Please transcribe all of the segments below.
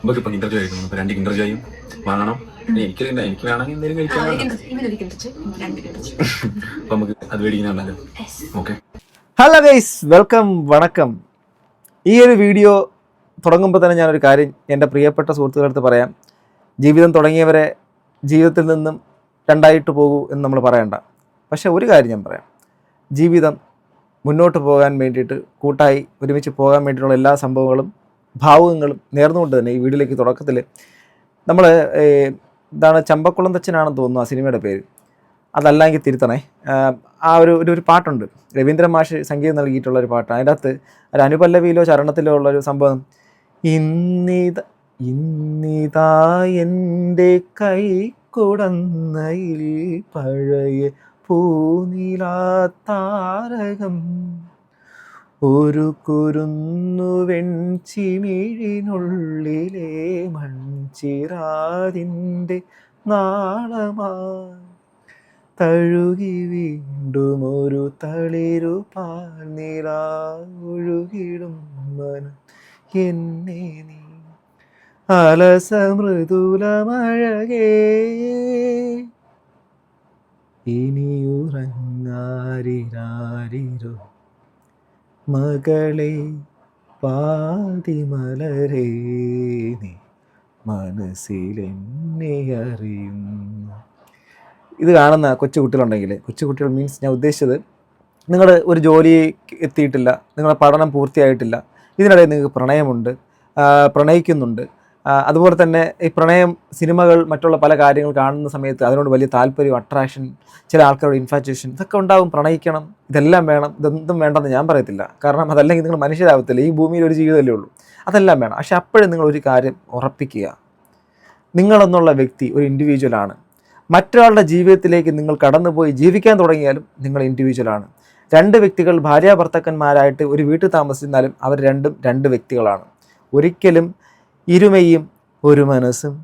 നമുക്ക് ഇപ്പം ഇന്റർവ്യൂ ആയിരുന്നു. ഇപ്പൊ 2 ഇന്റർവ്യൂ ആയും വാങ്ങണം. എനിക്ക് വേണമെങ്കിൽ എന്തെങ്കിലും കഴിക്കാൻ അപ്പൊ നമുക്ക് അത് മേടിക്കുന്നുണ്ടല്ലോ. ഓക്കെ, ഹലോ ഗൈസ്, വെൽക്കം, വണക്കം. ഈ ഒരു വീഡിയോ തുടങ്ങുമ്പോൾ തന്നെ ഞാനൊരു കാര്യം എൻ്റെ പ്രിയപ്പെട്ട സുഹൃത്തുക്കളടുത്ത് പറയാം. ജീവിതം തുടങ്ങിയവരെ ജീവിതത്തിൽ നിന്നും രണ്ടായിട്ട് പോകൂ എന്ന് നമ്മൾ പറയണ്ട. പക്ഷേ ഒരു കാര്യം ഞാൻ പറയാം, ജീവിതം മുന്നോട്ട് പോകാൻ വേണ്ടിയിട്ട് കൂട്ടായി ഒരുമിച്ച് പോകാൻ വേണ്ടിയിട്ടുള്ള എല്ലാ സംഭവങ്ങളും ഭാവുകങ്ങളും നേർന്നുകൊണ്ട് തന്നെ ഈ വീഡിയോയിലേക്ക് തുടക്കത്തിൽ നമ്മൾ എന്താണ് ചമ്പക്കുളം തച്ചനാണെന്ന് തോന്നുന്നു ആ സിനിമയുടെ പേര്, അതല്ലെങ്കിൽ തിരുത്തണേ. ആ ഒരു പാട്ടുണ്ട്, രവീന്ദ്രൻ മാഷ് സംഗീതം നൽകിയിട്ടുള്ള ഒരു പാട്ടാണ്. അതിൻ്റെ അകത്ത് ഒരു അനുപല്ലവിയിലോ ചരണത്തിലോ ഉള്ളൊരു സംഭവം, ഇന്നിതാ എൻ്റെ കൈ കുടന്നയിൽ പഴയ പൂനിലാത്താരകം, ഒരു കുരുന്നു വെൺചിമിഴിനുള്ളിലെ മൺചിരാതിൻ്റെ നാളമായി തഴുകി വീണ്ടും ഒരു തളിരു പാൽനില ഒഴുകിടും മനം എന്നെ നീ അലസമൃദുലമഴകേ ഇനിയുറങ്ങാരിരാരിരോ മകളെ പാതിമലരേ നീ മനസ്സിലെന്നെ അറിയുന്നു. ഇത് കാണുന്ന കൊച്ചുകുട്ടികളുണ്ടെങ്കിൽ, കൊച്ചുകുട്ടികൾ മീൻസ് ഞാൻ ഉദ്ദേശിച്ചത് നിങ്ങൾ ഒരു ജോലി എത്തിയിട്ടില്ല, നിങ്ങളുടെ പഠനം പൂർത്തിയായിട്ടില്ല, ഇതിനിടയിൽ നിങ്ങൾക്ക് പ്രണയമുണ്ട്, പ്രണയിക്കുന്നുണ്ട്. അതുപോലെ തന്നെ ഈ പ്രണയം, സിനിമകൾ, മറ്റുള്ള പല കാര്യങ്ങൾ കാണുന്ന സമയത്ത് അതിനോട് വലിയ താല്പര്യം, അട്രാക്ഷൻ, ചില ആൾക്കാരുടെ ഇൻഫാച്വേഷൻ, ഇതൊക്കെ ഉണ്ടാവും. പ്രണയിക്കണം, ഇതെല്ലാം വേണം. ഇതൊന്നും വേണ്ടെന്ന് ഞാൻ പറയത്തില്ല, കാരണം അതല്ലെങ്കിൽ നിങ്ങൾ മനുഷ്യരാകത്തില്ല. ഈ ഭൂമിയിൽ ഒരു ജീവിതമല്ലേ ഉള്ളൂ. അതെല്ലാം വേണം. പക്ഷെ അപ്പോഴും നിങ്ങൾ ഒരു കാര്യം ഉറപ്പിക്കുക, നിങ്ങളെന്നുള്ള വ്യക്തി ഒരു ഇൻഡിവിജ്വലാണ്. മറ്റൊരാളുടെ ജീവിതത്തിലേക്ക് നിങ്ങൾ കടന്നുപോയി ജീവിക്കാൻ തുടങ്ങിയാലും നിങ്ങൾ ഇൻഡിവിജ്വലാണ്. 2 വ്യക്തികൾ ഭാര്യാഭർത്താക്കന്മാരായിട്ട് ഒരു വീട്ടിൽ താമസിച്ചാലും അവർ രണ്ടും 2 വ്യക്തികളാണ്. ഒരിക്കലും ഇരുമയും ഒരു മനസ്സും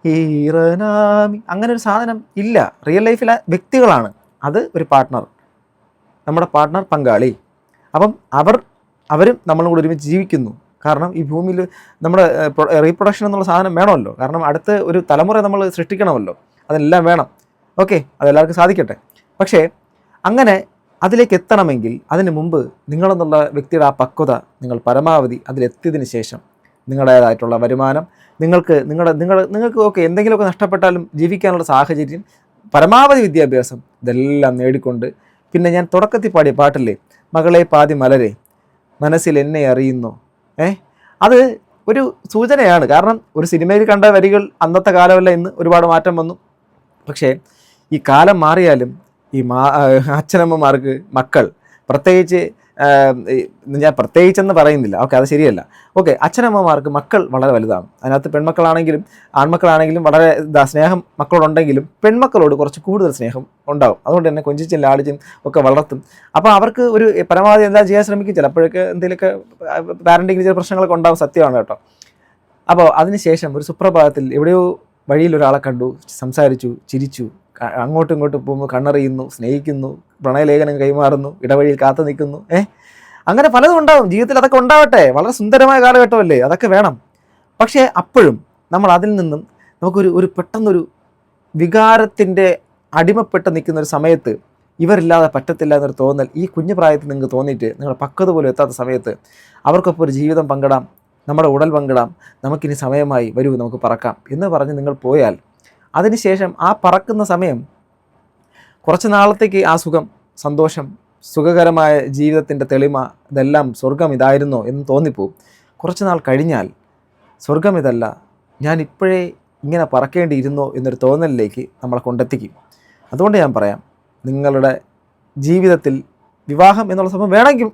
ഈറനാമി അങ്ങനെ ഒരു സാധനം ഇല്ല. റിയൽ ലൈഫിലെ വ്യക്തികളാണ്. അത് ഒരു പാർട്ട്ണർ, നമ്മുടെ പാർട്ട്ണർ, പങ്കാളി. അപ്പം അവരും നമ്മളും കൂടി ഒരുമിച്ച് ജീവിക്കുന്നു. കാരണം ഈ ഭൂമിയിൽ നമ്മുടെ റീപ്രൊഡക്ഷൻ എന്നുള്ള സാധനം വേണമല്ലോ. കാരണം അടുത്ത ഒരു തലമുറ നമ്മൾ സൃഷ്ടിക്കണമല്ലോ, അതെല്ലാം വേണം. ഓക്കെ, അതെല്ലാവർക്കും സാധിക്കട്ടെ. പക്ഷേ അങ്ങനെ അതിലേക്ക് എത്തണമെങ്കിൽ അതിന് മുമ്പ് നിങ്ങളെന്നുള്ള വ്യക്തിയുടെ ആ പക്വത നിങ്ങൾ പരമാവധി അതിലെത്തിയതിന് ശേഷം നിങ്ങളുടേതായിട്ടുള്ള വരുമാനം, നിങ്ങൾക്ക് ഓക്കെ എന്തെങ്കിലുമൊക്കെ നഷ്ടപ്പെട്ടാലും ജീവിക്കാനുള്ള സാഹചര്യം, പരമാവധി വിദ്യാഭ്യാസം, ഇതെല്ലാം നേടിക്കൊണ്ട്, പിന്നെ ഞാൻ തുടക്കത്തിൽ പാടിയ പാട്ടില്ലേ, മകളെ പാതി മലരെ മനസ്സിൽ എന്നെ അറിയുന്നു, അത് ഒരു സൂചനയാണ്. കാരണം ഒരു സിനിമയിൽ കണ്ട വരികൾ അന്നത്തെ കാലമല്ല, ഇന്ന് ഒരുപാട് മാറ്റം വന്നു. പക്ഷേ ഈ കാലം മാറിയാലും ഈ അച്ഛനമ്മമാർക്ക് മക്കൾ, പ്രത്യേകിച്ച് ഞാൻ പ്രത്യേകിച്ചെന്ന് പറയുന്നില്ല, ഓക്കെ അത് ശരിയല്ല. ഓക്കെ, അച്ഛനമ്മമാർക്ക് മക്കൾ വളരെ വലുതാണ്. അതിനകത്ത് പെൺമക്കളാണെങ്കിലും ആൺമക്കളാണെങ്കിലും വളരെ സ്നേഹം മക്കളോടുണ്ടെങ്കിലും പെൺമക്കളോട് കുറച്ച് കൂടുതൽ സ്നേഹം ഉണ്ടാവും. അതുകൊണ്ട് തന്നെ കൊഞ്ചിച്ചും ലാളിച്ചും ഒക്കെ വളർത്തും. അപ്പോൾ അവർക്ക് ഒരു പരമാവധി എന്താ ചെയ്യാൻ ശ്രമിക്കും. ചിലപ്പോഴൊക്കെ എന്തെങ്കിലുമൊക്കെ പാരൻറ്റിങ്ങിൽ ചില പ്രശ്നങ്ങളൊക്കെ ഉണ്ടാവും, സത്യമാണ് കേട്ടോ. അപ്പോൾ അതിനുശേഷം ഒരു സുപ്രഭാതത്തിൽ എവിടെയോ വഴിയിൽ ഒരാളെ കണ്ടു, സംസാരിച്ചു, ചിരിച്ചു, അങ്ങോട്ടും ഇങ്ങോട്ടും പോകുമ്പോൾ കണ്ണറിയുന്നു, സ്നേഹിക്കുന്നു, പ്രണയലേഖനം കൈമാറുന്നു, ഇടവഴിയിൽ കാത്തു നിൽക്കുന്നു. അങ്ങനെ പലതും ഉണ്ടാവും ജീവിതത്തിൽ. അതൊക്കെ ഉണ്ടാവട്ടെ, വളരെ സുന്ദരമായ കാലഘട്ടമല്ലേ, അതൊക്കെ വേണം. പക്ഷേ അപ്പോഴും നമ്മൾ അതിൽ നിന്നും നമുക്കൊരു പെട്ടെന്നൊരു വികാരത്തിൻ്റെ അടിമപ്പെട്ട് നിൽക്കുന്ന ഒരു സമയത്ത് ഇവരില്ലാതെ പറ്റത്തില്ല എന്നൊരു തോന്നൽ ഈ കുഞ്ഞു പ്രായത്തിൽ നിങ്ങൾക്ക് തോന്നിയിട്ട് നിങ്ങളുടെ പക്വത പോലും എത്താത്ത സമയത്ത് അവർക്കൊപ്പം ഒരു ജീവിതം പങ്കിടാം, നമ്മുടെ ഉടൽ പങ്കിടാം, നമുക്കിനി സമയമായി, വരൂ നമുക്ക് പറക്കാം എന്ന് പറഞ്ഞ് നിങ്ങൾ പോയാൽ അതിനുശേഷം ആ പറക്കുന്ന സമയം കുറച്ച് നാളത്തേക്ക് ആ സുഖം, സന്തോഷം, സുഖകരമായ ജീവിതത്തിൻ്റെ തെളിമ, ഇതെല്ലാം സ്വർഗം ഇതായിരുന്നോ എന്ന് തോന്നിപ്പോവും. കുറച്ച് നാൾ കഴിഞ്ഞാൽ സ്വർഗം ഇതല്ല, ഞാൻ ഇപ്പോഴേ ഇങ്ങനെ പറക്കേണ്ടിയിരുന്നോ എന്നൊരു തോന്നലിലേക്ക് നമ്മളെ കൊണ്ടെത്തിക്കും. അതുകൊണ്ട് ഞാൻ പറയാം, നിങ്ങളുടെ ജീവിതത്തിൽ വിവാഹം എന്നുള്ള സംഭവം വേണമെങ്കിൽ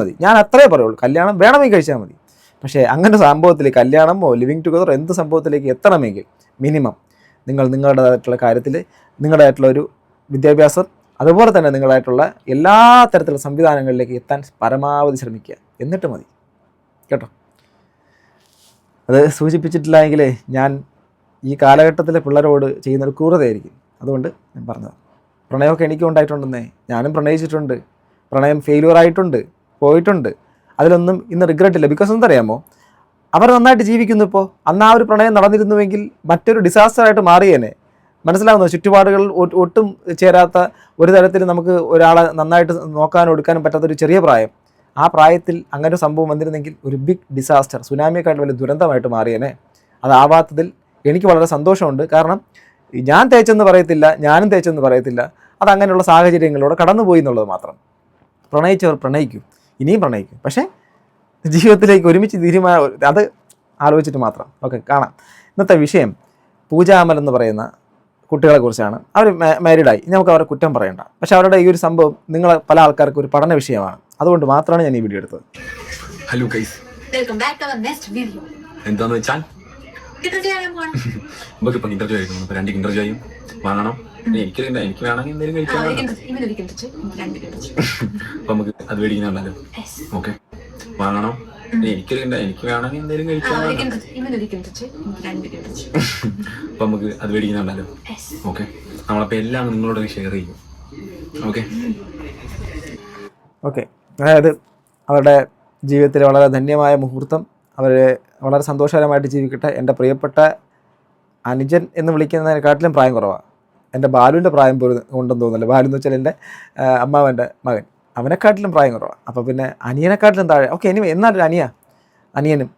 മതി. ഞാൻ അത്രേ പറയുള്ളൂ. കല്യാണം വേണമെങ്കിൽ കഴിച്ചാൽ മതി. പക്ഷേ അങ്ങനെ സംഭവത്തിലേക്ക്, കല്യാണമോ ലിവിങ് ടുഗദർ എന്ത് സംഭവത്തിലേക്ക് എത്തണമെങ്കിൽ മിനിമം നിങ്ങൾ നിങ്ങളുടേതായിട്ടുള്ള കാര്യത്തിൽ, നിങ്ങളുടേതായിട്ടുള്ള ഒരു വിദ്യാഭ്യാസം, അതുപോലെ തന്നെ നിങ്ങളായിട്ടുള്ള എല്ലാ തരത്തിലുള്ള സംവിധാനങ്ങളിലേക്ക് എത്താൻ പരമാവധി ശ്രമിക്കുക. എന്നിട്ട് മതി കേട്ടോ. അത് സൂചിപ്പിച്ചിട്ടില്ല എങ്കിൽ ഞാൻ ഈ കാലഘട്ടത്തിലെ പിള്ളേരോട് ചെയ്യുന്നൊരു ക്രൂരതയായിരിക്കും. അതുകൊണ്ട് ഞാൻ പറഞ്ഞത്, പ്രണയമൊക്കെ എനിക്കും ഉണ്ടായിട്ടുണ്ടെന്നേ, ഞാനും പ്രണയിച്ചിട്ടുണ്ട്, പ്രണയം ഫെയിലിയർ ആയിട്ടുണ്ട്, പോയിട്ടുണ്ട്. അതിലൊന്നും ഇന്ന് റിഗ്രറ്റ് ഇല്ല. ബിക്കോസ് എന്തറിയാമോ, അവർ നന്നായിട്ട് ജീവിക്കുന്നു. ഇപ്പോൾ അന്ന് ആ ഒരു പ്രണയം നടന്നിരുന്നുവെങ്കിൽ മറ്റൊരു ഡിസാസ്റ്ററായിട്ട് മാറിയേനെ. മനസ്സിലാവുന്നു, ചുറ്റുപാടുകൾ ഒട്ടും ചേരാത്ത ഒരു തരത്തിൽ നമുക്ക് ഒരാളെ നന്നായിട്ട് നോക്കാനും എടുക്കാനും പറ്റാത്തൊരു ചെറിയ പ്രായം. ആ പ്രായത്തിൽ അങ്ങനെ ഒരു സംഭവം വന്നിരുന്നെങ്കിൽ ഒരു ബിഗ് ഡിസാസ്റ്റർ, സുനാമിയെക്കാട്ട് വലിയ ദുരന്തമായിട്ട് മാറിയേനെ. അതാവാത്തതിൽ എനിക്ക് വളരെ സന്തോഷമുണ്ട്. കാരണം ഞാൻ തേച്ചെന്ന് പറയത്തില്ല, ഞാനും തേച്ചെന്ന് പറയത്തില്ല. അതങ്ങനെയുള്ള സാഹചര്യങ്ങളിലൂടെ കടന്നുപോയി എന്നുള്ളത് മാത്രം. പ്രണയിച്ചവർ പ്രണയിക്കും, ഇനിയും പ്രണയിക്കും. പക്ഷേ ജീവിതത്തിലേക്ക് ഒരുമിച്ച് അത് ആലോചിച്ചിട്ട് മാത്രം. ഓക്കെ, കാണാം. ഇന്നത്തെ വിഷയം പൂജ അമൽ എന്ന് പറയുന്ന കുട്ടികളെക്കുറിച്ചാണ്. അവർ മാരീഡായി, നമുക്ക് അവരെ കുറ്റം പറയണ്ട. പക്ഷെ അവരുടെ ഈ ഒരു സംഭവം നിങ്ങൾ പല ആൾക്കാർക്ക് ഒരു പഠന വിഷയമാണ്. അതുകൊണ്ട് മാത്രമാണ് ഞാൻ ഈ വീഡിയോ എടുത്തത്. Hello guys, welcome back to our next video. എന്താന്ന് വെച്ചാൽ നമുക്ക് നമുക്കിപ്പോൾ ഇന്റർവ്യൂ ആയിരുന്നു. അപ്പോൾ 2 ഇന്റർവ്യൂ ആയും വാങ്ങണം. എനിക്ക് വേണമെങ്കിൽ എന്തെങ്കിലും കഴിക്കാൻ. അപ്പൊ നമുക്ക് അത് മേടിക്കുന്നുണ്ടല്ലോ. ഓക്കെ, വാങ്ങണം. എനിക്ക് വേണമെങ്കിൽ എന്തെങ്കിലും കഴിക്കാൻ. അപ്പൊ നമുക്ക് അത് മേടിക്കുന്നുണ്ടല്ലോ. ഓക്കെ, നമ്മളപ്പോ എല്ലാം നിങ്ങളോട് ഷെയർ ചെയ്യും. ഓക്കെ ഓക്കെ അതായത് അവരുടെ ജീവിതത്തിലെ വളരെ ധന്യമായ മുഹൂർത്തം, അവരെ വളരെ സന്തോഷകരമായിട്ട് ജീവിക്കട്ടെ. എൻ്റെ പ്രിയപ്പെട്ട അനുജൻ എന്ന് വിളിക്കുന്നതിനെക്കാട്ടിലും പ്രായം കുറവാണ്. എൻ്റെ ബാലുവിൻ്റെ പ്രായം പോലും ഉണ്ടെന്ന് തോന്നുന്നില്ല. ബാലു എന്ന് വെച്ചാൽ എൻ്റെ അമ്മാവൻ്റെ മകൻ, അവനെക്കാട്ടിലും പ്രായം കുറവാണ്. അപ്പോൾ പിന്നെ അനിയനെക്കാട്ടിലും താഴെ. ഓക്കെ, ഇനി എന്നാലൊരു അനിയനും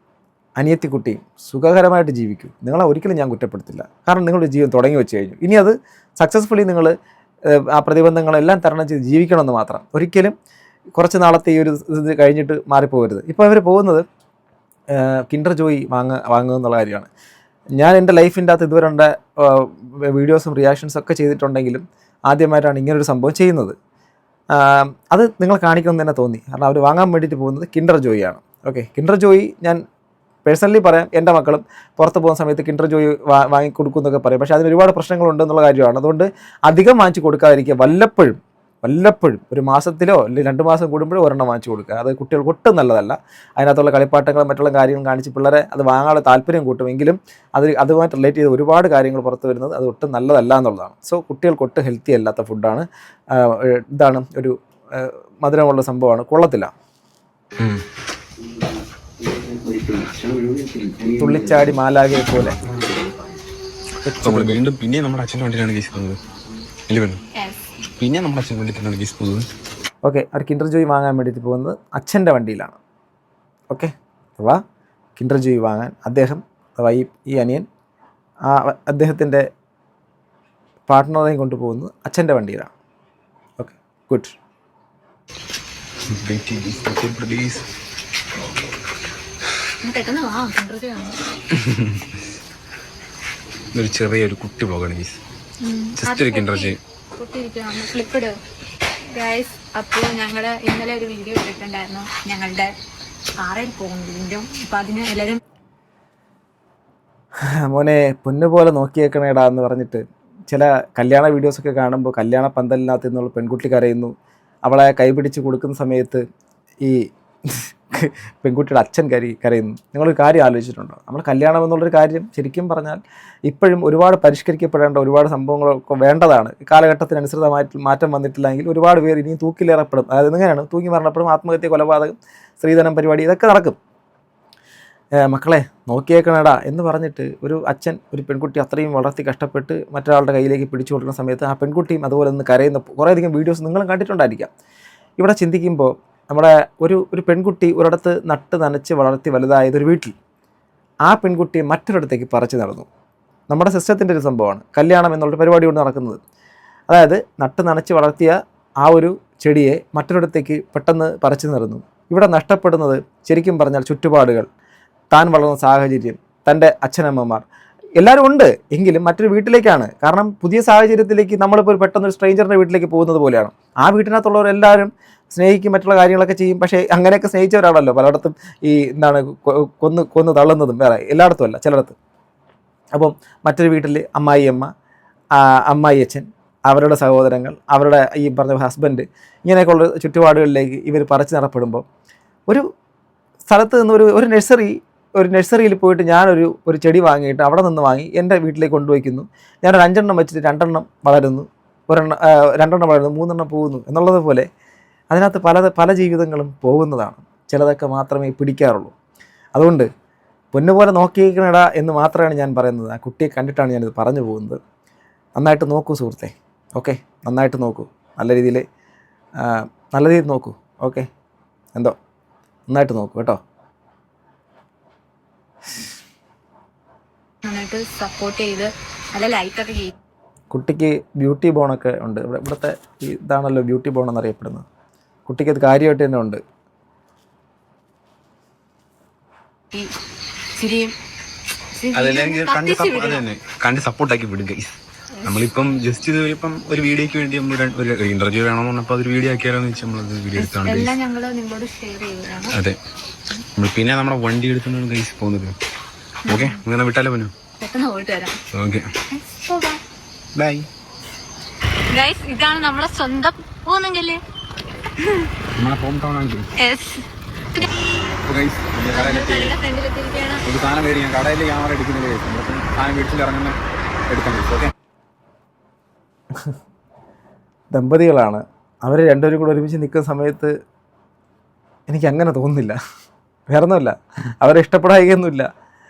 അനിയത്തിക്കുട്ടിയും സുഖകരമായിട്ട് ജീവിക്കും. നിങ്ങളെ ഒരിക്കലും ഞാൻ കുറ്റപ്പെടുത്തില്ല. കാരണം നിങ്ങളുടെ ജീവിതം തുടങ്ങി വെച്ച് കഴിഞ്ഞു. ഇനി അത് സക്സസ്ഫുള്ളി നിങ്ങൾ ആ പ്രതിബന്ധങ്ങളെല്ലാം തരണം ചെയ്ത് ജീവിക്കണമെന്ന് മാത്രം. ഒരിക്കലും കുറച്ച് നാളത്തെ ഈ ഒരു ഇത് കഴിഞ്ഞിട്ട് മാറിപ്പോകരുത്. ഇപ്പോൾ അവർ പോകുന്നത് കിൻഡർ ജോയ് വാങ്ങുക എന്നുള്ള കാര്യമാണ്. ഞാൻ എൻ്റെ ലൈഫിൻ്റെ അകത്ത് ഇതുവരെ ഉണ്ട് വീഡിയോസും റിയാക്ഷൻസൊക്കെ ചെയ്തിട്ടുണ്ടെങ്കിലും ആദ്യമായിട്ടാണ് ഇങ്ങനൊരു സംഭവം ചെയ്യുന്നത്. അത് നിങ്ങൾ കാണിക്കണമെന്ന് തന്നെ തോന്നി. കാരണം അവർ വാങ്ങാൻ വേണ്ടിയിട്ട് പോകുന്നത് കിൻഡർ ജോയ് ആണ്. ഓക്കെ, കിൻഡർ ജോയ് ഞാൻ പേഴ്സണലി പറയാം, എൻ്റെ മക്കളും പുറത്ത് പോകുന്ന സമയത്ത് കിൻഡർ ജോയ് വാങ്ങിക്കൊടുക്കും എന്നൊക്കെ പറയും. പക്ഷേ അതിന് ഒരുപാട് പ്രശ്നങ്ങളുണ്ടെന്നുള്ള കാര്യമാണ്. അതുകൊണ്ട് അധികം വാങ്ങിച്ച് കൊടുക്കാതിരിക്കുക. വല്ലപ്പോഴും ഒരു മാസത്തിലോ അല്ലെങ്കിൽ 2 മാസം കൂടുമ്പോഴോ ഒരെണ്ണം വാങ്ങിച്ചു കൊടുക്കുക. അത് കുട്ടികൾക്ക് ഒട്ടും നല്ലതല്ല. അതിനകത്തുള്ള കളിപ്പാട്ടങ്ങളും മറ്റുള്ള കാര്യങ്ങളും കാണിച്ച് പിള്ളേരെ അത് വാങ്ങാനുള്ള താല്പര്യം കൂട്ടുമെങ്കിലും അതുമായിട്ട് റിലേറ്റ് ചെയ്ത് ഒരുപാട് കാര്യങ്ങൾ പുറത്ത് വരുന്നത് അത് ഒട്ടും നല്ലതല്ല എന്നുള്ളതാണ്. സോ കുട്ടികൾക്ക് ഒട്ടും ഹെൽത്തി അല്ലാത്ത ഫുഡാണ്. ഇതാണ് ഒരു മധുരമുള്ള സംഭവമാണ്, കൊള്ളത്തില്ല. തുള്ളിച്ചാടി മാലാകെ പോലെ. വീണ്ടും പിന്നെ നമ്മുടെ അച്ഛൻ്റെ വണ്ടിയിലാണ് കേസ് പോകുന്നത്. പിന്നെ നമ്മുടെ അച്ഛൻ്റെ വണ്ടിയിലാണ് കേസ് പോകുന്നത്. ഓക്കെ, അവർ കിൻഡർ ജോയ് വാങ്ങാൻ വേണ്ടിയിട്ട് പോകുന്നത് അച്ഛൻ്റെ വണ്ടിയിലാണ്. ഓക്കെ, അഥവാ കിൻഡർ ജോയ് വാങ്ങാൻ അദ്ദേഹം അഥവാ ഈ അനിയൻ അദ്ദേഹത്തിൻ്റെ പാർട്ട്ണറെയും കൊണ്ടുപോകുന്നത് അച്ഛൻ്റെ വണ്ടിയിലാണ്. Okay, good. ഒരു ചെറിയൊരു കുട്ടി ബ്ലോഗാണ് ഗൈസ്. ജസ്റ്റ് ഒരു കിൻഡർ ജോയ്. അപ്പോൾ ഞങ്ങള് ഇന്നലെ ഒരു വീഡിയോ ഇട്ടിട്ടുണ്ടായിരുന്നു ഞങ്ങളുടെ ആറയിൽ പോകുന്നതിൻ്റെ. അപ്പം അതിന് എല്ലാവരും മോനെ പൊന്നുപോലെ നോക്കിയേക്കണേടാ എന്ന് പറഞ്ഞിട്ട് ചില കല്യാണ വീഡിയോസൊക്കെ കാണുമ്പോൾ കല്യാണ പന്തലിനകത്ത് നിന്നുള്ള പെൺകുട്ടി കരയുന്നു. അവളെ കൈപിടിച്ച് കൊടുക്കുന്ന സമയത്ത് ഈ പെൺകുട്ടിയുടെ അച്ഛൻ കരയുന്നു. നിങ്ങളൊരു കാര്യം ആലോചിച്ചിട്ടുണ്ടോ? നമ്മൾ കല്യാണം എന്നുള്ളൊരു കാര്യം ശരിക്കും പറഞ്ഞാൽ ഇപ്പോഴും ഒരുപാട് പരിഷ്കരിക്കപ്പെടേണ്ട ഒരുപാട് സംഭവങ്ങളൊക്കെ വേണ്ടതാണ്. കാലഘട്ടത്തിനനുസൃതമായിട്ട് മാറ്റം വന്നിട്ടില്ലെങ്കിൽ ഒരുപാട് പേര് ഇനിയും തൂക്കിലേറപ്പെടും. അതായത് എങ്ങനെയാണ് തൂങ്ങി മരണപ്പെടും, ആത്മഹത്യ, കൊലപാതകം, സ്ത്രീധനം പരിപാടി, ഇതൊക്കെ നടക്കും. മക്കളെ നോക്കിയേക്കണടാ എന്ന് പറഞ്ഞിട്ട് ഒരു അച്ഛൻ ഒരു പെൺകുട്ടി അത്രയും വളർത്തി കഷ്ടപ്പെട്ട് മറ്റൊരാളുടെ കയ്യിലേക്ക് പിടിച്ചു കൊടുക്കുന്ന സമയത്ത് ആ പെൺകുട്ടിയും അതുപോലെ ഒന്ന് കരയുന്ന കുറേയധികം വീഡിയോസ് നിങ്ങളും കണ്ടിട്ടുണ്ടായിരിക്കാം. ഇവിടെ ചിന്തിക്കുമ്പോൾ നമ്മുടെ ഒരു പെൺകുട്ടി ഒരിടത്ത് നട്ട് നനച്ച് വളർത്തി വലുതായതൊരു വീട്ടിൽ ആ പെൺകുട്ടിയെ മറ്റൊരിടത്തേക്ക് പറിച്ചു നടന്നു. നമ്മുടെ സിസ്റ്റത്തിൻ്റെ ഒരു സംഭവമാണ് കല്യാണം എന്നുള്ളൊരു പരിപാടി കൊണ്ട് നടക്കുന്നത്. അതായത് നട്ട് നനച്ച് വളർത്തിയ ആ ഒരു ചെടിയെ മറ്റൊരിടത്തേക്ക് പെട്ടെന്ന് പറിച്ചു നടന്നു. ഇവിടെ നഷ്ടപ്പെടുന്നത് ശരിക്കും പറഞ്ഞാൽ ചുറ്റുപാടുകൾ, താൻ വളർന്ന സാഹചര്യം, തൻ്റെ അച്ഛനമ്മമാർ എല്ലാവരും ഉണ്ട് എങ്കിലും മറ്റൊരു വീട്ടിലേക്കാണ്. കാരണം പുതിയ സാഹചര്യത്തിലേക്ക് നമ്മളിപ്പോൾ പെട്ടെന്ന് സ്ട്രേഞ്ചറിൻ്റെ വീട്ടിലേക്ക് പോകുന്നത് പോലെയാണ്. ആ വീട്ടിനകത്തുള്ളവരെല്ലാവരും സ്നേഹിക്കും, മറ്റുള്ള കാര്യങ്ങളൊക്കെ ചെയ്യും. പക്ഷേ അങ്ങനെയൊക്കെ സ്നേഹിച്ചവരാണല്ലോ പലയിടത്തും ഈ കൊന്ന് തള്ളുന്നതും, വേറെ എല്ലായിടത്തും അല്ല, ചിലയിടത്ത്. അപ്പം മറ്റൊരു വീട്ടിൽ അമ്മായിയമ്മ, അമ്മായിയച്ഛൻ, അവരുടെ സഹോദരങ്ങൾ, അവരുടെ ഈ പറഞ്ഞ ഹസ്ബൻഡ്, ഇങ്ങനെയൊക്കെയുള്ള ചുറ്റുപാടുകളിലേക്ക് ഇവർ പറിച്ചു നടപ്പെടുമ്പോൾ ഒരു സ്ഥലത്ത് നിന്ന് ഒരു നഴ്സറിയിൽ പോയിട്ട് ഞാനൊരു ചെടി വാങ്ങിയിട്ട് അവിടെ നിന്ന് വാങ്ങി എൻ്റെ വീട്ടിലേക്ക് കൊണ്ടുവയ്ക്കുന്നു. ഞാനൊരു 5 എണ്ണം വെച്ചിട്ട് 2 എണ്ണം വളരുന്നു, 2 എണ്ണം വളരുന്നു, 3 എണ്ണം പോകുന്നു എന്നുള്ളത് പോലെ അതിനകത്ത് പല ജീവിതങ്ങളും പോകുന്നതാണ്. ചിലതൊക്കെ മാത്രമേ പിടിക്കാറുള്ളൂ. അതുകൊണ്ട് പൊന്നുപോലെ നോക്കിയിരിക്കണടാ എന്ന് മാത്രമാണ് ഞാൻ പറയുന്നത്. ആ കുട്ടിയെ കണ്ടിട്ടാണ് ഞാനിത് പറഞ്ഞു പോകുന്നത്. നന്നായിട്ട് നോക്കൂ സുഹൃത്തെ, ഓക്കെ? നന്നായിട്ട് നോക്കൂ, നല്ല രീതിയിൽ നോക്കൂ, ഓക്കെ? എന്തോ നന്നായിട്ട് നോക്കൂ കേട്ടോ. നന്നായിട്ട് സപ്പോർട്ട് ചെയ്ത് നല്ല ലൈറ്റൊക്കെ ചെയ്യും. കുട്ടിക്ക് ബ്യൂട്ടി ബോണൊക്കെ ഉണ്ട്. ഇവിടുത്തെ ഇതാണല്ലോ ബ്യൂട്ടി ബോൺ എന്നറിയപ്പെടുന്നത്. കുട്ടിക്ക് അത് കാര്യമായിട്ട് തന്നെ ഉണ്ട്. കണ്ട് സപ്പോർട്ടാക്കി വിടും ഗൈസ്. നമ്മളിപ്പം ജസ്റ്റ് ഇത് ഇപ്പം ഒരു വീഡിയോക്ക് വേണ്ടി നമ്മൾ ഒരു ഇന്റർവ്യൂ വേണമെന്ന് പറഞ്ഞപ്പോൾ അതൊരു വീഡിയോ ആക്കിയാലോന്ന് വെച്ചാൽ നമ്മളത് വീഡിയോ എടുത്താണ്. അതെ, പിന്നെ നമ്മുടെ വണ്ടി എടുത്തുകൊണ്ടാണ് ഗൈസ് പോകുന്നത്. ഓക്കെ, അങ്ങനെ വിട്ടാലോ പോനു? Okay, by. ഇതാണ് നമ്മളെ സ്വന്തം പോകുന്നെങ്കില് നമ്മളെ ഹോം ടൗൺ ആണ്. ഒരു സാധനം മേടിക്കാം, കടയിൽ ക്യാമറ എടുക്കുന്നില്ല, സാധനം വീട്ടിൽ ഇറങ്ങുന്ന എടുക്കാൻ. ഓക്കെ, ദമ്പതികളാണ് അവർ രണ്ടുപേരും കൂടെ ഒരുമിച്ച് നിൽക്കുന്ന സമയത്ത് എനിക്കങ്ങനെ തോന്നുന്നില്ല. വേറെ ഒന്നുമില്ല, അവരെ ഇഷ്ടപ്പെടായികയൊന്നുമില്ല,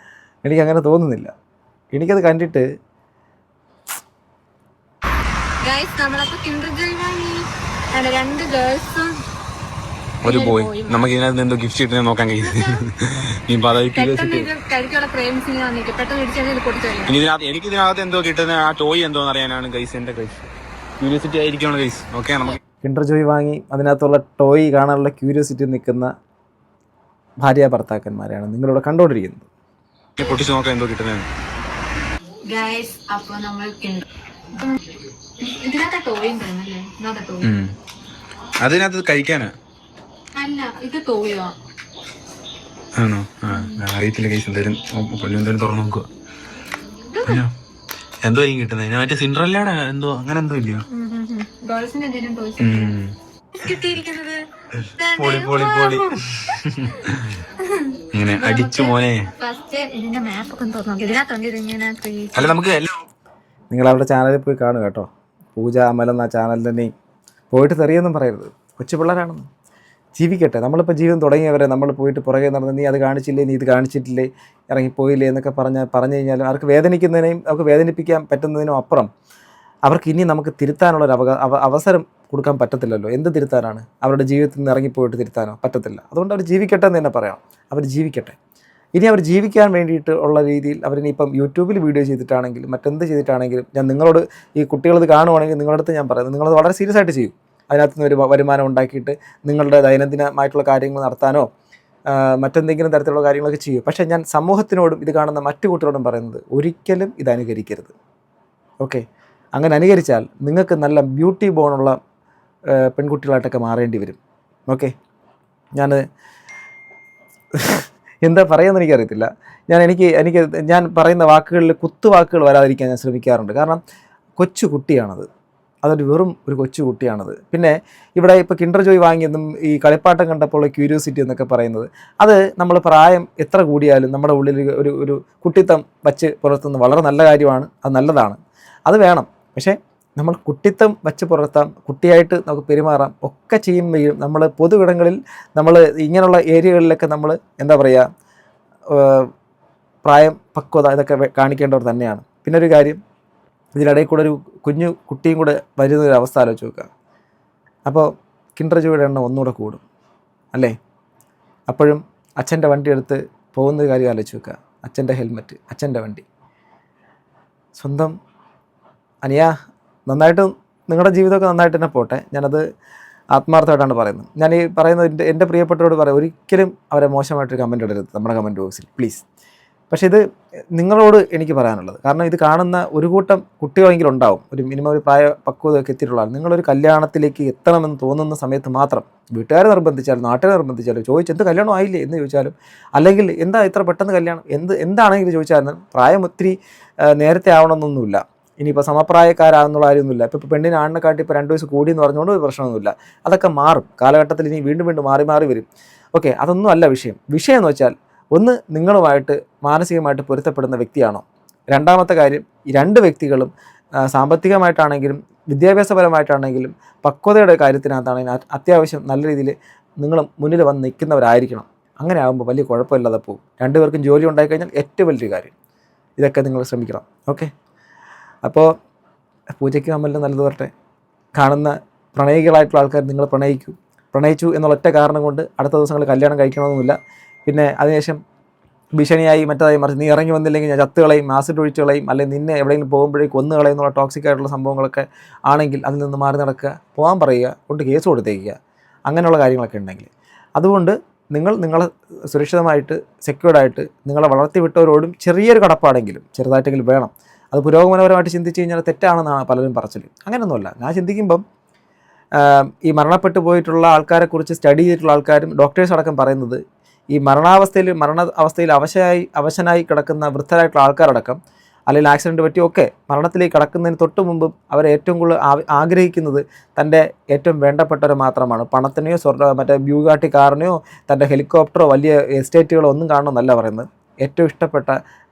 എനിക്കങ്ങനെ തോന്നുന്നില്ല. എനിക്കത് കണ്ടിട്ട് രണ്ട് ഗേൾസും ഒരു ബോയ്. നമുക്ക് ഇതിനകത്ത് എന്തോ ഗിഫ്റ്റ് കിട്ടുന്ന നോക്കാൻ കഴിയും. എനിക്ക് ഇതിനകത്ത് എന്തോ കിട്ടുന്ന ആ ടോയ് എന്തോന്ന് അറിയാനാണ് ഗൈസ്, എന്റെ ഗൈസ് ക്യൂരിയോസിറ്റി ആയിരിക്കണം ഗൈസ്. ഓക്കെ, നമുക്ക് കിൻഡർ ജോയ് വാങ്ങി അതിനകത്തുള്ള ടോയ് കാണാനുള്ള ക്യൂരിയോസിറ്റി നിൽക്കുന്ന ഭാര്യ ഭർത്താക്കന്മാരെയാണ് നിങ്ങളിവിടെ കണ്ടുകൊണ്ടിരിക്കുന്നത്. പൊട്ടിച്ച് നോക്കാൻ എന്തോ കിട്ടുന്നതാണ്. അതിനകത്ത് കഴിക്കാനാ? ആണോ? അറിയത്തില്ല ഗൈസ്. എന്തായാലും എന്തായാലും തുറന്നു നോക്കുക. എന്തോ കിട്ടുന്നത് മറ്റേ സിൻഡ്രല്ലയുടെ എന്തോ അങ്ങനെ എന്തോ ഇല്ലയോ? പൊളി പൊളി പൊളി. ഇങ്ങനെ അടിച്ചു മോനെ. അല്ല, നമുക്ക് നിങ്ങൾ അവരുടെ ചാനലിൽ പോയി കാണുക കേട്ടോ. പൂജ അമൽ എന്ന ചാനൽ തന്നെ പോയിട്ട് തെറിയൊന്നും പറയരുത്. കൊച്ചു പിള്ളേരാണെന്ന് ജീവിക്കട്ടെ. നമ്മളിപ്പോൾ ജീവിതം തുടങ്ങിയവരെ നമ്മൾ പോയിട്ട് പുറകെ നടന്ന് നീ അത് കാണിച്ചില്ലേ, നീ ഇത് കാണിച്ചിട്ടില്ലേ, ഇറങ്ങിപ്പോയില്ലേ എന്നൊക്കെ പറഞ്ഞു കഴിഞ്ഞാൽ അവർക്ക് വേദനിക്കുന്നതിനെയും അവർക്ക് വേദനിപ്പിക്കാൻ പറ്റുന്നതിനും അപ്പുറം അവർക്ക് ഇനി നമുക്ക് തിരുത്താനുള്ളൊരു അവസരം കൊടുക്കാൻ പറ്റത്തില്ലല്ലോ. എന്ത് തിരുത്താനാണ്? അവരുടെ ജീവിതത്തിൽ നിന്ന് ഇറങ്ങിപ്പോയിട്ട് തിരുത്താനോ? പറ്റത്തില്ല. അതുകൊണ്ട് അവർ ജീവിക്കട്ടെ എന്ന് തന്നെ പറയാം. അവർ ജീവിക്കട്ടെ. ഇനി അവർ ജീവിക്കാൻ വേണ്ടിയിട്ട് ഉള്ള രീതിയിൽ അവരിനിപ്പം യൂട്യൂബിൽ വീഡിയോ ചെയ്തിട്ടാണെങ്കിലും മറ്റെന്ത് ചെയ്തിട്ടാണെങ്കിലും ഞാൻ നിങ്ങളോട്, ഈ കുട്ടികളിത് കാണുവാണെങ്കിൽ നിങ്ങളടുത്ത് ഞാൻ പറയുന്നത്, നിങ്ങളത് വളരെ സീരിയസ് ആയിട്ട് ചെയ്യും. അതിനകത്ത് നിന്ന് ഒരു വരുമാനം ഉണ്ടാക്കിയിട്ട് നിങ്ങളുടെ ദൈനംദിനമായിട്ടുള്ള കാര്യങ്ങൾ നടത്താനോ മറ്റെന്തെങ്കിലും തരത്തിലുള്ള കാര്യങ്ങളൊക്കെ ചെയ്യും. പക്ഷേ ഞാൻ സമൂഹത്തിനോടും ഇത് കാണുന്ന മറ്റു കുട്ടികളോടും പറയുന്നത്, ഒരിക്കലും ഇത് അനുകരിക്കരുത്. ഓക്കെ, അങ്ങനെ അനുകരിച്ചാൽ നിങ്ങൾക്ക് നല്ല ബ്യൂട്ടി ബോണുള്ള പെൺകുട്ടികളായിട്ടൊക്കെ മാറേണ്ടി വരും. ഓക്കെ, എന്താ പറയുകയെന്ന് എനിക്കറിയത്തില്ല. ഞാൻ പറയുന്ന വാക്കുകളിൽ കുത്തുവാക്കുകൾ വരാതിരിക്കാൻ ഞാൻ ശ്രമിക്കാറുണ്ട്. കാരണം കൊച്ചു കുട്ടിയാണത്, അതൊരു വെറും ഒരു കൊച്ചു കുട്ടിയാണത്. പിന്നെ ഇവിടെ ഇപ്പോൾ കിൻഡർ ജോയ് വാങ്ങിയതും ഈ കളിപ്പാട്ടം കണ്ടപ്പോൾ ക്യൂരിയോസിറ്റി എന്നൊക്കെ പറയുന്നത്, അത് നമ്മൾ പ്രായം എത്ര കൂടിയാലും നമ്മുടെ ഉള്ളിൽ ഒരു കുട്ടിത്തം വച്ച് പുലർത്തുന്നത് വളരെ നല്ല കാര്യമാണ്. അത് നല്ലതാണ്, അത് വേണം. പക്ഷേ നമ്മൾ കുട്ടിത്തം വച്ച് പുലർത്താം, കുട്ടിയായിട്ട് നമുക്ക് പെരുമാറാം, ഒക്കെ ചെയ്യുമ്പോഴും നമ്മൾ പൊതുവിടങ്ങളിൽ നമ്മൾ ഇങ്ങനെയുള്ള ഏരിയകളിലൊക്കെ നമ്മൾ എന്താ പറയുക, പ്രായം, പക്വത ഇതൊക്കെ കാണിക്കേണ്ടവർ തന്നെയാണ്. പിന്നെ ഒരു കാര്യം, ഇതിനിടയിൽ കൂടെ ഒരു കുഞ്ഞു കുട്ടിയും കൂടെ വരുന്നൊരു അവസ്ഥ ആലോചിച്ച് നോക്കുക. അപ്പോൾ കിൻഡർ ജോയുടെ എണ്ണം ഒന്നുകൂടെ കൂടും അല്ലേ? അപ്പോഴും അച്ഛൻ്റെ വണ്ടി എടുത്ത് പോകുന്ന കാര്യം ആലോചിച്ച് നോക്കുക. അച്ഛൻ്റെ ഹെൽമെറ്റ്, അച്ഛൻ്റെ വണ്ടി. സ്വന്തം അനിയ, നന്നായിട്ട് നിങ്ങളുടെ ജീവിതമൊക്കെ നന്നായിട്ട് തന്നെ പോട്ടെ. ഞാനത് ആത്മാർത്ഥമായിട്ടാണ് പറയുന്നത്. ഞാൻ ഈ പറയുന്നത് എൻ്റെ പ്രിയപ്പെട്ടവരോട് പറയാം, ഒരിക്കലും അവരെ മോശമായിട്ടൊരു കമൻറ്റ് ഇടരുത് നമ്മുടെ കമൻറ്റ് ബോക്സിൽ പ്ലീസ്. പക്ഷേ ഇത് നിങ്ങളോട് എനിക്ക് പറയാനുള്ളത്, കാരണം ഇത് കാണുന്ന ഒരു കൂട്ടം കുട്ടികളെങ്കിലും ഉണ്ടാവും, ഒരു മിനിമം ഒരു പ്രായ പക്വതയൊക്കെ എത്തിയിട്ടുള്ള ആൾ. നിങ്ങളൊരു കല്യാണത്തിലേക്ക് എത്തണമെന്ന് തോന്നുന്ന സമയത്ത് മാത്രം വീട്ടുകാരെ നിർബന്ധിച്ചാലും നാട്ടുകാരെ നിർബന്ധിച്ചാലും എന്ത് കല്യാണം ആയില്ലേ എന്ന് ചോദിച്ചാലും, അല്ലെങ്കിൽ എന്താ ഇത്ര പെട്ടെന്ന് കല്യാണം എന്താണെങ്കിലും ചോദിച്ചാലും പ്രായം ഒത്തിരി നേരത്തെ ആവണമെന്നൊന്നുമില്ല. ഇനിയിപ്പോൾ സമപ്രായക്കാരാണെന്നുള്ള കാര്യമൊന്നുമില്ല. ഇപ്പോൾ പെണ്ണിന് ആണിനെ കാട്ടി ഇപ്പോൾ 2 വയസ്സ് കൂടി എന്ന് പറഞ്ഞുകൊണ്ട് ഒരു പ്രശ്നമൊന്നുമില്ല. അതൊക്കെ മാറും കാലഘട്ടത്തിൽ, ഇനി വീണ്ടും മാറി വരും. ഓക്കെ, അതൊന്നും അല്ല വിഷയം. വിഷയം എന്ന് വെച്ചാൽ, ഒന്ന് നിങ്ങളുമായിട്ട് മാനസികമായിട്ട് പൊരുത്തപ്പെടുന്ന വ്യക്തിയാണോ? രണ്ടാമത്തെ കാര്യം, ഈ 2 വ്യക്തികളും സാമ്പത്തികമായിട്ടാണെങ്കിലും വിദ്യാഭ്യാസപരമായിട്ടാണെങ്കിലും പക്വതയുടെ കാര്യത്തിനകത്താണെങ്കിലും അത്യാവശ്യം നല്ല രീതിയിൽ നിങ്ങൾ മുന്നിൽ വന്ന് നിൽക്കുന്നവരായിരിക്കണം. അങ്ങനെ ആകുമ്പോൾ വലിയ കുഴപ്പമില്ലാതെ പോകും. രണ്ടുപേർക്കും ജോലി ഉണ്ടായിക്കഴിഞ്ഞാൽ ഏറ്റവും വലിയൊരു കാര്യം. ഇതൊക്കെ നിങ്ങൾ ശ്രമിക്കണം. ഓക്കെ, അപ്പോൾ പൂജയ്ക്ക് അമ്മലിന് നല്ലത് വരട്ടെ. കാണുന്ന പ്രണയികളായിട്ടുള്ള ആൾക്കാർ നിങ്ങൾ പ്രണയിച്ചു എന്നുള്ള ഒറ്റ കാരണം കൊണ്ട് അടുത്ത ദിവസങ്ങൾ കല്യാണം കഴിക്കണമെന്നില്ല. പിന്നെ അതിനുശേഷം ഭീഷണിയായി മറ്റേതായി മറിച്ച് നീ ഇറങ്ങി വന്നില്ലെങ്കിൽ ഞാൻ ചത്തുകളയും, ആസിഡ് ഒഴിച്ച് കളയും, അല്ലെങ്കിൽ നിന്നെ എവിടെയെങ്കിലും പോകുമ്പോഴേക്കും കൊന്നു കളയും എന്നുള്ള ടോക്സിക് ആയിട്ടുള്ള സംഭവങ്ങളൊക്കെ ആണെങ്കിൽ അതിൽ നിന്ന് മാറി നടക്കുക, പോകാൻ പറയുക, കൊണ്ട് കേസ് കൊടുത്തേക്കുക, അങ്ങനെയുള്ള കാര്യങ്ങളൊക്കെ ഉണ്ടെങ്കിൽ. അതുകൊണ്ട് നിങ്ങളെ സുരക്ഷിതമായിട്ട് സെക്യൂർഡായിട്ട് നിങ്ങളെ വളർത്തിവിട്ടവരോടും ചെറിയൊരു കടപ്പാടെങ്കിലും ചെറുതായിട്ടെങ്കിലും വേണം. അത് പുരോഗമനപരമായിട്ട് ചിന്തിച്ച് കഴിഞ്ഞാൽ തെറ്റാണെന്നാണ് പലരും പറച്ചിൽ. അങ്ങനെയൊന്നുമല്ല. ഞാൻ ചിന്തിക്കുമ്പം ഈ മരണപ്പെട്ടു പോയിട്ടുള്ള ആൾക്കാരെക്കുറിച്ച് സ്റ്റഡി ചെയ്തിട്ടുള്ള ആൾക്കാരും ഡോക്ടേഴ്സ് അടക്കം പറയുന്നത് ഈ മരണ അവസ്ഥയിൽ അവശനായി കിടക്കുന്ന വൃദ്ധരായിട്ടുള്ള ആൾക്കാരടക്കം അല്ലെങ്കിൽ ആക്സിഡൻറ്റ് പറ്റിയൊക്കെ മരണത്തിലേക്ക് കടക്കുന്നതിന് തൊട്ട് മുമ്പും അവർ ഏറ്റവും കൂടുതൽ ആഗ്രഹിക്കുന്നത് തൻ്റെ ഏറ്റവും വേണ്ടപ്പെട്ടവരെ മാത്രമാണ്. പണത്തിനെയോ മറ്റേ ബ്യൂഗാട്ടി കാറിനെയോ തൻ്റെ ഹെലികോപ്റ്ററോ വലിയ എസ്റ്റേറ്റുകളോ ഒന്നും കാണണമെന്നല്ല പറയുന്നത്. ഏറ്റവും ഇഷ്ടപ്പെട്ട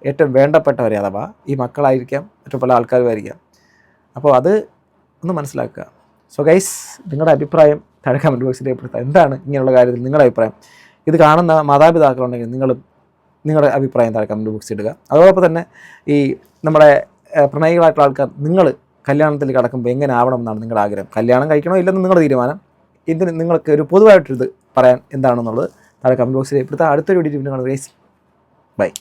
ഏറ്റവും വേണ്ടപ്പെട്ടവരെ, അഥവാ ഈ മക്കളായിരിക്കാം, മറ്റു പല ആൾക്കാരുമായിരിക്കാം. അപ്പോൾ അത് ഒന്ന് മനസ്സിലാക്കുക. സോ ഗൈസ്, നിങ്ങളുടെ അഭിപ്രായം താഴെ കമൻറ്റ് ബോക്സിൽ രേഖപ്പെടുത്തുക. എന്താണ് ഇങ്ങനെയുള്ള കാര്യത്തിൽ നിങ്ങളുടെ അഭിപ്രായം? ഇത് കാണുന്ന മാതാപിതാക്കളുണ്ടെങ്കിൽ നിങ്ങളുടെ അഭിപ്രായം താഴെ കമൻറ്റ് ബോക്സിൽ ഇടുക. അതോടൊപ്പം തന്നെ ഈ നമ്മുടെ പ്രണയികളായിട്ടുള്ള ആൾക്കാർ നിങ്ങൾ കല്യാണത്തിൽ കിടക്കുമ്പോൾ എങ്ങനെ ആവണം എന്നാണ് നിങ്ങളുടെ ആഗ്രഹം? കല്യാണം കഴിക്കണോ ഇല്ലെന്ന് നിങ്ങളുടെ തീരുമാനം. ഇതിന് നിങ്ങൾക്ക് ഒരു പൊതുവായിട്ടൊരിത് പറയാൻ എന്താണെന്നുള്ളത് താഴെ കമൻറ്റ് ബോക്സിൽ രേഖപ്പെടുത്തുക. അടുത്തൊരു വീഡിയോ കാണുക ഗൈസ്. ബൈ.